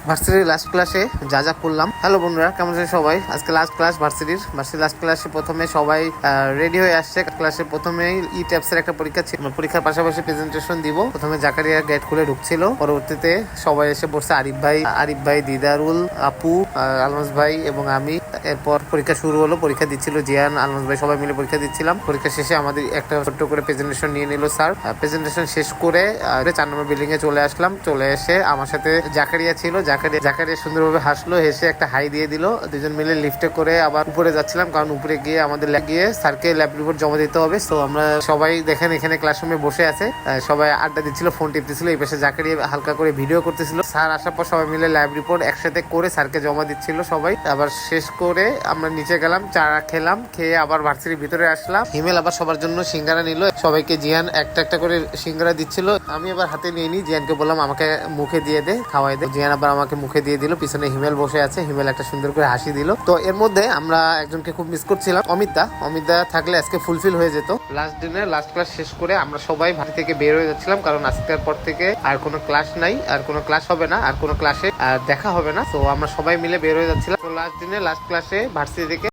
ভার্সিটির লাস্ট ক্লাসে যা যা করলাম। হ্যালো বন্ধুরা, কেমন আছেন সবাই? আজকে লাস্ট ক্লাস ভার্সিটির লাস্ট ক্লাসে প্রথমে সবাই রেডি হয়ে আসছে। ক্লাসে প্রথমেই ট্যাপসের একটা পরীক্ষা ছিল, পরীক্ষার পাশাপাশি প্রেজেন্টেশন দিব। প্রথমে জাকারিয়া গেট খুলে ঢুকছিল, পরবর্তীতে সবাই এসে বসছে, আরিফ ভাই, দিদারুল, আপু, আলমাস ভাই এবং আমি। এরপর পরীক্ষা শুরু হলো, পরীক্ষা দিচ্ছিল জিয়ান, আলমাস ভাই, সবাই মিলে পরীক্ষা দিচ্ছিলাম। পরীক্ষা শেষে আমাদের একটা ছোট্ট করে প্রেজেন্টেশন নিয়ে নিল স্যার। প্রেজেন্টেশন শেষ করে 4 নম্বর বিল্ডিং এ চলে আসলাম। চলে এসে আমার সাথে জাকারিয়া ছিল, জাকারিয়া সুন্দরভাবে হাসলো, হেসে একটা হাই দিয়ে দিল। দুজন মিলে লিফটে করে আবার উপরে যাচ্ছিলাম, কারণ উপরে গিয়ে আমাদের গিয়ে স্যারকে ল্যাব রিপোর্ট জমা দিতে হবে। তো আমরা সবাই দেখেন এখানে ক্লাসরুমে বসে আছে, সবাই আড্ডা দিচ্ছিল, ফোন টিপতেছিল। এই পাশে জাকারিয়া হালকা করে ভিডিও করতেছিল। স্যার আসার পর সবাই মিলে ল্যাব রিপোর্ট একসাথে করে স্যারকে জমা দিচ্ছিল সবাই। আবার শেষ করে আমরা নিচে গেলাম, চা খেলাম, খেয়ে আবার ভার্সিটির ভিতরে আসলাম। হিমেল আবার সবার জন্য সিঙ্গারা নিল, সবাইকে জিয়ান একটা একটা করে সিঙ্গারা দিচ্ছিল। আমি আবার হাতে নিয়ে নিই, জিয়ানকে বললাম আমাকে মুখে দিয়ে দে, খাওয়াই দে। জিয়ান আবার আমাকে মুখে দিয়ে দিল। পিছনে হিমেল বসে আছে, হিমেল একটা সুন্দর করে হাসি দিল। তো এর মধ্যে আমরা একজনকে খুব মিস করছিলাম, অমিতদা থাকলে আজকে ফুলফিল হয়ে যেত। লাস্ট দিনে লাস্ট ক্লাস শেষ করে আমরা সবাই ভার্সিটি থেকে বের হয়ে যাচ্ছিলাম, কারণ আজকের পর থেকে আর কোনো ক্লাস নাই, আর কোনো ক্লাস হবে না, আর কোনো ক্লাসে দেখা হবে না। তো আমরা সবাই মিলে বের হয়ে যাচ্ছিলাম। তো লাস্ট দিনে লাস্ট ক্লাসে ভার্সিটি থেকে